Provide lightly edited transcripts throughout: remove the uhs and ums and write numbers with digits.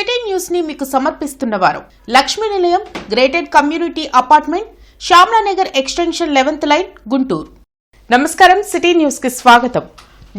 City news ని మీకు సమర్పిస్తున్నవారు Lakshmi Nilayam gated community apartment Shyamala Nagar extension 11th line Guntur. నమస్కారం, సిటీ న్యూస్ కి స్వాగతం.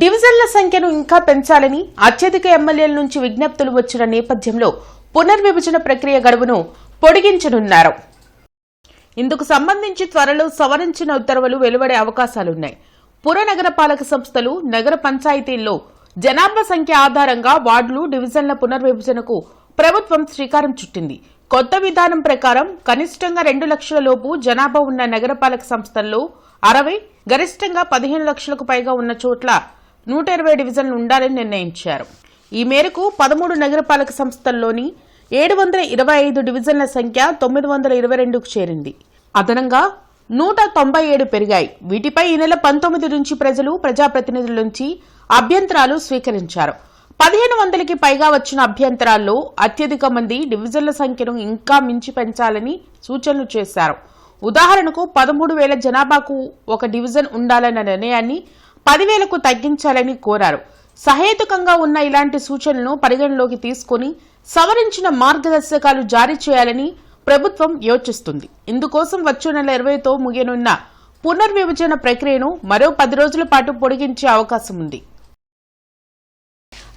డివిజన్ల సంఖ్యను ఇంకా పెంచాలని అత్యధిక ఎమ్మెల్యేల నుంచి విజ్ఞప్తులు వచ్చిన నేపథ్యంలో పునర్విభజన ప్రక్రియ గడువును పొడిగించనున్నారు. ఇందుకు సంబంధించి త్వరలో సవరించిన ఉత్తర్వులు వెలువడే అవకాశాలున్నాయి. పుర నగరపాలక సంస్థలు, నగర పంచాయతీల్లో జనాభా సంఖ్య ఆధారంగా వార్డులు, డివిజన్ల పునర్విభజనకు ప్రభుత్వం శ్రీకారం చుట్టింది. కొత్త విధానం ప్రకారం కనిష్టంగా 2 లక్షల లోపు జనాభా ఉన్న నగరపాలక సంస్థల్లో 60, గరిష్టంగా 15 లక్షలకు పైగా ఉన్న చోట్ల 120 డివిజన్లు ఉండాలని నిర్ణయించారు. ఈ మేరకు 13 నగరపాలక సంస్థల్లోని 725 డివిజన్ల సంఖ్య 922కు చేరింది. అదనంగా 197 పెరిగాయి. వీటిపై ఈ నెల 19 నుంచి ప్రజలు, ప్రజాప్రతినిధుల నుంచి అభ్యంతరాలు స్వీకరించారు. 1500కి పైగా వచ్చిన అభ్యంతరాల్లో అత్యధిక మంది డివిజన్ల సంఖ్యను ఇంకా మించి పెంచాలని సూచనలు చేశారు. ఉదాహరణకు 13,000 జనాభాకు ఒక డివిజన్ ఉండాలన్న నిర్ణయాన్ని 10,000కు తగ్గించాలని కోరారు. సహేతుకంగా ఉన్న ఇలాంటి సూచనలను పరిగణలోకి తీసుకుని సవరించిన మార్గదర్శకాలు జారీ చేయాలని ప్రభుత్వం యోచిస్తుంది. ఇందుకోసం వచ్చే నెల 20తో ముగియనున్న పునర్విభజన ప్రక్రియను మరో 10 రోజుల పాటు పొడిగించే అవకాశం ఉంది.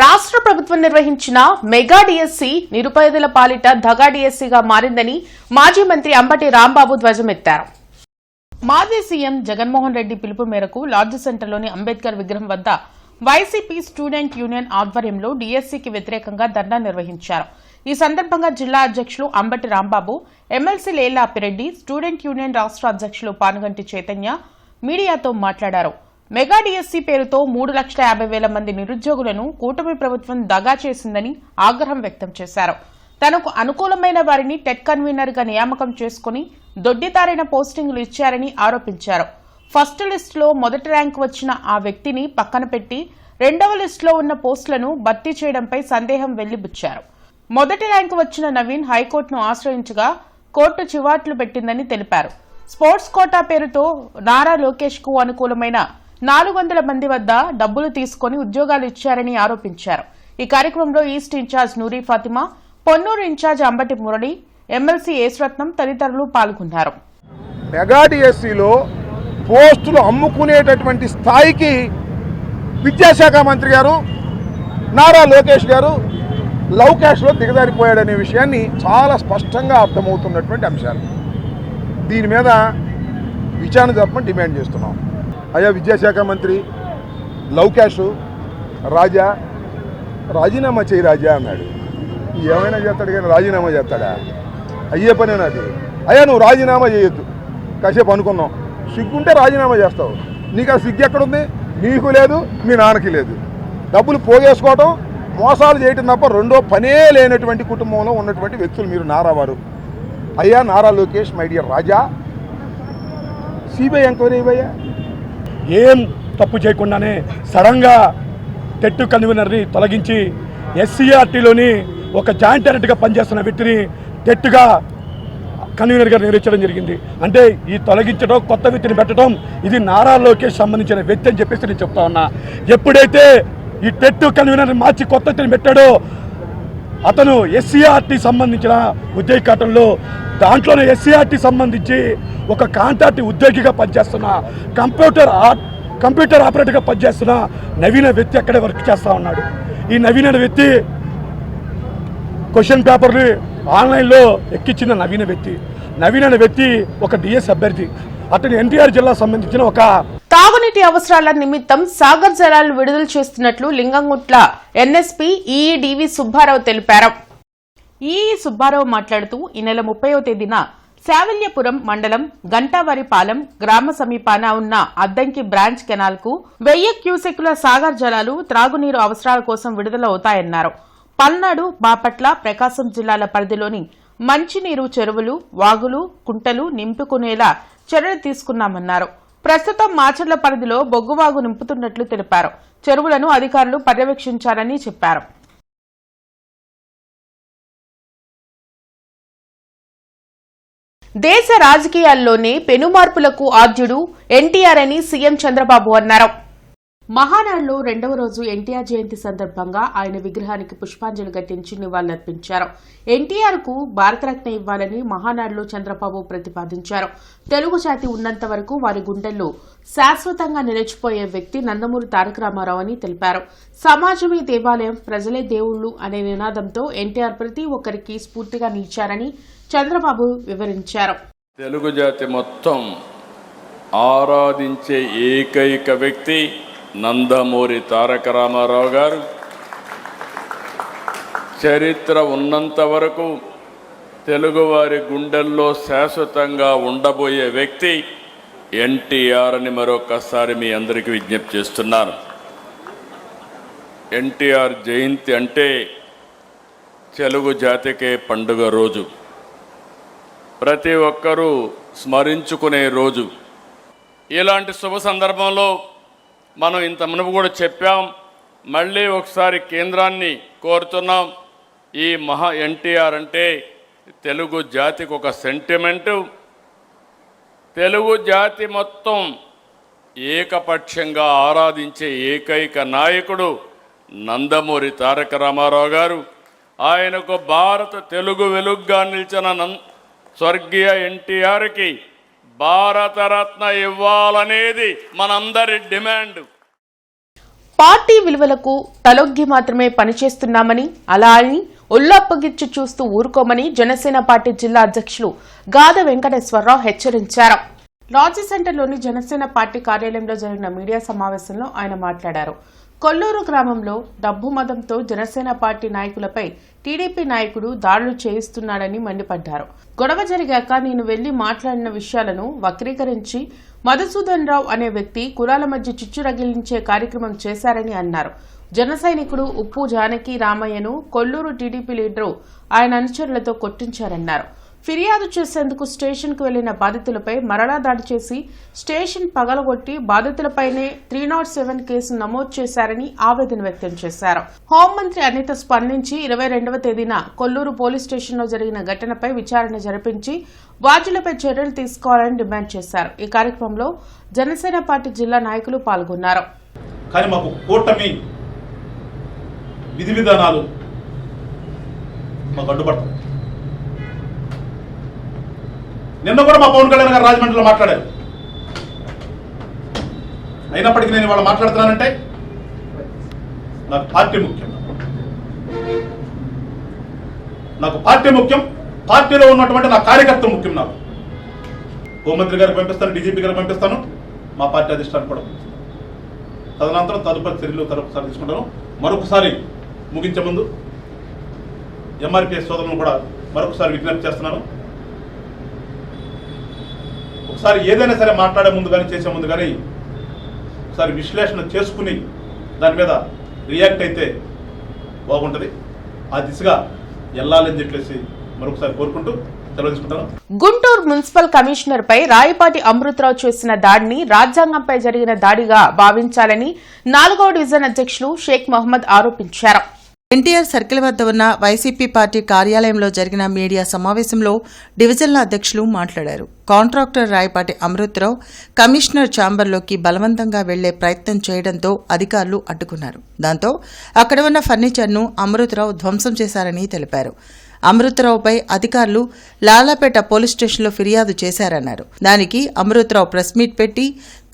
రాష్ట్ర ప్రభుత్వం నిర్వహించిన మెగా డిఎస్సి నిరుపేదల పాలిట దగా డిఎస్సిగా మారిందని మాజీ మంత్రి అంబటి రాంబాబు ధ్వజమెత్తారు. మాజీ సీఎం జగన్మోహన్ రెడ్డి పిలుపు మేరకు లార్జ్ సెంటర్లోని అంబేద్కర్ విగ్రహం వద్ద వైసీపీ స్టూడెంట్ యూనియన్ ఆధ్వర్యంలో డిఎస్సికి వ్యతిరేకంగా ధర్నా నిర్వహించారు. ఈ సందర్భంగా జిల్లా అధ్యక్షులు Ambati Rambabu, MLC Lella Appireddy, student union రాష్ట్ర అధ్యక్షులు పానుగంటి చైతన్య మీడియాతో మాట్లాడారు. మెగా డిఎస్సి పేరుతో 3,50,000 మంది నిరుద్యోగులను కూటమి ప్రభుత్వం దగా చేసిందని ఆగ్రహం వ్యక్తం చేశారు. తనకు అనుకూలమైన వారిని టెట్ కన్వీనర్ గా నియామకం చేసుకుని దొడ్డిదారైన పోస్టింగులు ఇచ్చారని ఆరోపించారు. ఫస్ట్ లిస్టులో మొదటి ర్యాంకు వచ్చిన ఆ వ్యక్తిని పక్కన పెట్టి 2వ లిస్టులో ఉన్న పోస్టులను భర్తీ చేయడంపై సందేహం వెళ్లిబుచ్చారు. మొదటి ర్యాంకు వచ్చిన నవీన్ హైకోర్టును ఆశ్రయించగా కోర్టు చివాట్లు పెట్టిందని తెలిపారు. స్పోర్ట్స్ కోటా పేరుతో నారా లోకేష్ కు అనుకూలమైన 400 మంది వద్ద డబ్బులు తీసుకుని ఉద్యోగాలు ఇచ్చారని ఆరోపించారు. ఈ కార్యక్రమంలో ఈస్ట్ ఇన్ఛార్జ్ నూరి ఫాతిమా, పొన్నూరు ఇన్ఛార్జ్ అంబటి మురళి, ఎమ్మెల్సీ ఏశ్వరత్నం తదితరులు పాల్గొన్నారు. మెగా డిఎస్సిలో పోస్టులు అమ్ముకునేటటువంటి స్థాయికి విద్యాశాఖ మంత్రి గారు నారా లోకేష్ గారు లవ్ క్యాష్లో దిగజారిపోయాడనే విషయాన్ని చాలా స్పష్టంగా అర్థమవుతున్నటువంటి అంశాలు. దీని మీద విచారణ జరపమని డిమాండ్ చేస్తున్నాం. అయ్యా విద్యాశాఖ మంత్రి, లవ్ క్యాష్ రాజా రాజీనామా చేయి రాజా అన్నాడు. ఏమైనా చేస్తాడు కానీ రాజీనామా చేస్తాడా? అయ్యే పనేనా అది? అయ్యా నువ్వు రాజీనామా చేయొద్దు, కాసేపు అనుకున్నాం, సిగ్గుంటే రాజీనామా చేస్తావు. నీకు ఆ సిగ్గు ఎక్కడుంది? నీకు లేదు, మీ నాన్నకి లేదు. డబ్బులు పోగేసుకోవటం, మోసాలు చేయటం తప్ప రెండో పనే లేనటువంటి కుటుంబంలో ఉన్నటువంటి వ్యక్తులు మీరు నారావారు. అయ్యా Nara Lokesh, my dear Raja, CBI enquiry అయ్యా. ఏం తప్పు చేయకుండానే సడన్గా టెట్ కన్వీనర్ని తొలగించి ఎస్సీఆర్టీలోని ఒక జాయింట్ డైరెక్టర్గా పనిచేస్తున్న వ్యక్తిని టెట్గా కన్వీనర్గా నియమించడం జరిగింది. అంటే ఈ తొలగించడం, కొత్త వ్యక్తిని పెట్టడం, ఇది నారా లోకేష్ సంబంధించిన వ్యక్తి అని చెప్పేసి నేను చెప్తా ఉన్నా. ఎప్పుడైతే ఈ టెట్ కన్వీనర్ మార్చి కొత్త వ్యక్తిని పెట్టాడో అతను ఎస్సీఆర్టీ సంబంధించిన ఉద్యోగాటంలో దాంట్లోనే ఎస్సీఆర్టీ సంబంధించి ఒక కాంట్రాక్ట్ ఉద్యోగిగా పనిచేస్తున్న, కంప్యూటర్ ఆపరేటర్గా పనిచేస్తున్న నవీన వ్యక్తి అక్కడే వర్క్ చేస్తూ ఉన్నాడు. ఈ నవీన వ్యక్తి క్వశ్చన్ పేపర్లు ఆన్లైన్లో ఎక్కించిన నవీన వ్యక్తి ఒక డిఎస్ అభ్యర్థి. అతను ఎన్టీఆర్ జిల్లా సంబంధించిన ఒక తాగునీటి అవసరాల నిమిత్తం సాగర్ జలాలు విడుదల చేస్తున్నట్లు లింగంగుట్ల ఎన్ఎస్పీ ఈఈ డివి సుబ్బారావు తెలిపారు. ఈఈ సుబ్బారావు మాట్లాడుతూ ఈ నెల 30వ తేదీన శావల్యపురం మండలం గంటావరిపాలెం గ్రామ సమీపాన ఉన్న అద్దంకి బ్రాంచ్ కెనాల్ కు 1000 క్యూసెక్కుల సాగర్ జలాలు త్రాగునీరు అవసరాల కోసం విడుదల అవుతాయన్నారు. పల్నాడు, బాపట్ల, ప్రకాశం జిల్లాల పరిధిలోని మంచినీరు చెరువులు, వాగులు, కుంటలు నింపుకునేలా చర్యలు తీసుకున్నామన్నారు. ప్రస్తుతం మాచర్ల పరిధిలో బొగ్గువాగు నింపుతున్నట్లు తెలిపారు. చెరువులను అధికారులు పర్యవేక్షించారని చెప్పారు. దేశ రాజకీయాల్లోనే పెనుమార్పులకు ఆద్యుడు ఎన్టీఆర్ అని సీఎం చంద్రబాబు అన్నారు. మహానాడులో రెండవ రోజు ఎన్టీఆర్ జయంతి సందర్భంగా ఆయన విగ్రహానికి పుష్పాంజలి ఘటించి నివాళులర్పించారు. ఎన్టీఆర్ కు భారతరత్న ఇవ్వాలని మహానాడులో చంద్రబాబు ప్రతిపాదించారు. తెలుగు జాతి ఉన్నంత వరకు వారి గుండెల్లో శాశ్వతంగా నిలిచిపోయే వ్యక్తి నందమూరి తారక రామారావు అని తెలిపారు. సమాజమే దేవాలయం, ప్రజలే దేవుళ్లు అనే నినాదంతో ఎన్టీఆర్ ప్రతి ఒక్కరికి స్ఫూర్తిగా నిలిచారని చంద్రబాబు వివరించారు. తెలుగు జాతి మొత్తం ఆరాధించే ఏకైక వ్యక్తి నందమూరి తారక రామారావు గారు. చరిత్ర ఉన్నంత వరకు తెలుగువారి గుండెల్లో శాశ్వతంగా ఉండబోయే వ్యక్తి ఎన్టీఆర్ అని మరొకసారి మీ అందరికీ విజ్ఞప్తి చేస్తున్నాను. ఎన్టీఆర్ జయంతి అంటే తెలుగు జాతికే పండుగ రోజు, ప్రతి ఒక్కరూ స్మరించుకునే రోజు. ఇలాంటి శుభ సందర్భంలో మనం ఇంత మునుపు కూడా చెప్పాం, మళ్ళీ ఒకసారి కేంద్రాన్ని కోరుతున్నాం. ఈ ఎన్టీఆర్ అంటే తెలుగు జాతికి ఒక సెంటిమెంటు. తెలుగు జాతి మొత్తం ఏకపక్షంగా ఆరాధించే ఏకైక నాయకుడు నందమూరి తారక రామారావు గారు. ఆయనకు భారత తెలుగు వెలుగ్గా నిలిచిన స్వర్గీయ ఎన్టీఆర్కి భారతరత్న ఇవ్వాలనేది మనందరి డిమాండ్. పార్టీ విలువలకు తలొగ్గి మాత్రమే పనిచేస్తున్నామని, అలా అని ఒళ్ళప్పగిచ్చి చూస్తూ ఊరుకోమని జనసేన పార్టీ జిల్లా అధ్యక్షులు గాద వెంకటేశ్వరరావు హెచ్చరించారు. లాడ్జీ సెంటర్లోని జనసేన పార్టీ కార్యాలయంలో జరిగిన మీడియా సమావేశంలో ఆయన మాట్లాడారు. కొల్లూరు గ్రామంలో డబ్బు మదంతో జనసేన పార్టీ నాయకులపై టీడీపీ నాయకుడు దాడులు చేయిస్తున్నాడని మండిపడ్డారు. గొడవ జరిగాక నేను వెళ్లి మాట్లాడిన విషయాలను వక్రీకరించి మధుసూదన్ రావు అనే వ్యక్తి కులాల మధ్య చిచ్చు రగిలించే కార్యక్రమం చేశారని అన్నారు. జన సైనికుడు ఉప్పు జానకి రామయ్యను కొల్లూరు టీడీపీ లీడరు ఆయన అనుచరులతో కొట్టించారన్నారు. ఫిర్యాదు చేసేందుకు స్టేషన్ కు వెళ్లిన బాధితులపై మరలా దాడి చేసి స్టేషన్ పగలగొట్టి బాధితులపైనే 307 కేసు నమోదు చేశారని ఆవేదన వ్యక్తం చేశారు. హోంమంత్రి అనిత స్పందించి 22వ తేదీన కొల్లూరు పోలీస్ స్టేషన్లో జరిగిన ఘటనపై విచారణ జరిపించి బాధ్యులపై చర్యలు తీసుకోవాలని డిమాండ్ చేశారు. ఈ కార్యక్రమంలో జనసేన పార్టీ జిల్లా నాయకులు పాల్గొన్నారు. కానీ మాకు కూటమి విధి విధానాలు మాకు అడ్డుపడతాయి. నిన్న కూడా మా పవన్ కళ్యాణ్ గారు రాజమండ్రిలో మాట్లాడారు. అయినప్పటికీ నేను ఇవాళ మాట్లాడుతున్నానంటే నాకు పార్టీ ముఖ్యం. నాకు పార్టీ ముఖ్యం, పార్టీలో ఉన్నటువంటి నా కార్యకర్తలు ముఖ్యం. నాకు హోంమంత్రి గారికి పంపిస్తాను, డీజీపీ గారికి పంపిస్తాను, మా పార్టీ అధిష్టానం కూడా తదనంతరం తదుపరి చర్యలు తరపుసారి తీసుకుంటాను. మరొకసారి ముగించే ముందు ఎంఆర్పీఎస్ సోదరులను కూడా మరొకసారి విజ్ఞప్తి చేస్తున్నాను. ఒకసారి ఏదైనా సరే మాట్లాడే ముందు కానీ చేసే ముందు కానీ ఒకసారి విశ్లేషణ చేసుకుని దాని మీద రియాక్ట్ అయితే బాగుంటుంది. ఆ దిశగా వెళ్ళాలని చెప్పేసి మరొకసారి కోరుకుంటూ సెలవు తీసుకుంటాను. గుంటూరు మున్సిపల్ కమిషనర్ పై రాయపాటి అమృతరావు చేసిన దాడిని రాజ్యాంగంపై జరిగిన దాడిగా భావించాలని 4వ డివిజన్ అధ్యక్షులు షేక్ మహమ్మద్ ఆరోపించారు. ఎన్టీఆర్ సర్కిల్ వద్ద ఉన్న వైసీపీ పార్టీ కార్యాలయంలో జరిగిన మీడియా సమావేశంలో డివిజన్ల అధ్యక్షులు మాట్లాడారు. కాంట్రాక్టర్ రాయపాటి అమృతరావు కమిషనర్ ఛాంబర్లోకి బలవంతంగా వెళ్లే ప్రయత్నం చేయడంతో అధికారులు అడ్డుకున్నారు. దాంతో అక్కడ ఉన్న ఫర్నిచర్ను అమృతరావు ధ్వంసం చేశారని తెలిపారు. అమృతరావుపై అధికారులు లాలాపేట పోలీస్ స్టేషన్లో ఫిర్యాదు చేశారన్నారు. దానికి అమృతరావు ప్రెస్ మీట్ పెట్టి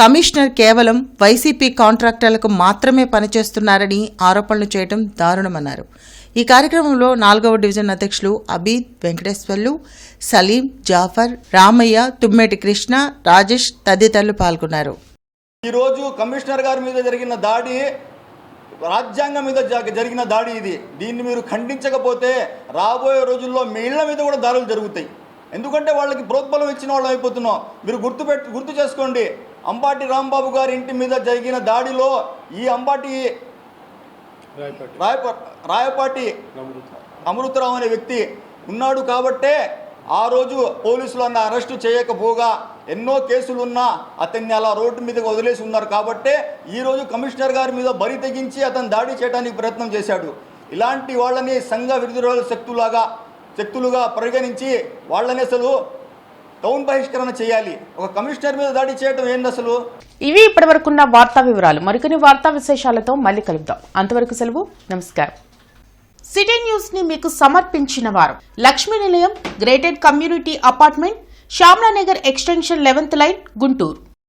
కమిషనర్ కేవలం వైసీపీ కాంట్రాక్టర్లకు మాత్రమే పనిచేస్తున్నారని ఆరోపణలు చేయడం దారుణమన్నారు. ఈ కార్యక్రమంలో 4వ డివిజన్ అధ్యక్షులు అబీద్, వెంకటేశ్వర్లు, సలీం, జాఫర్, రామయ్య, తుమ్మేటి కృష్ణ, రాజేష్ తదితరులు పాల్గొన్నారు. ఈరోజు కమిషనర్ గారి మీద జరిగిన దాడి రాజ్యాంగం మీద జరిగిన దాడి ఇది. దీన్ని మీరు ఖండించకపోతే రాబోయే రోజుల్లో మీ ఇళ్ల మీద కూడా దాడులు జరుగుతాయి. ఎందుకంటే వాళ్ళకి ప్రోద్బలం ఇచ్చిన వాళ్ళు అయిపోతున్నాం. మీరు గుర్తు చేసుకోండి, అంబాటి రాంబాబు గారి ఇంటి మీద జరిగిన దాడిలో ఈ అంబాటి రాయపాటి అమృతరావు అనే వ్యక్తి ఉన్నాడు కాబట్టే ఆ రోజు పోలీసులు అరెస్టు చేయకపోగా ఎన్నో కేసులున్నా అతన్ని అలా రోడ్డు మీదకి వదిలేసి ఉన్నారు. కాబట్టే ఈరోజు కమిషనర్ గారి మీద బరి తెగించి అతను దాడి చేయడానికి ప్రయత్నం చేశాడు. ఇలాంటి వాళ్ళని సంఘ విరోధ శక్తులుగా పరిగణించి వాళ్ళని అసలు టౌన్ బహిష్కరణ చేయాలి. ఒక కమిషనర్ మీద దాడి చేయడం ఏంది అసలు? ఇవి ఇప్పటివరకున్న వార్తా వివరాలు. మరికొన్ని వార్తా విశేషాలతో మళ్ళీ కలుద్దాం. అంతవరకు సెలవు. నమస్కారం. సిటీ న్యూస్ ని మీకు సమర్పించిన వారు Lakshmi Nilayam, gated community apartment, Shyamlanagar extension 11th line, Guntur.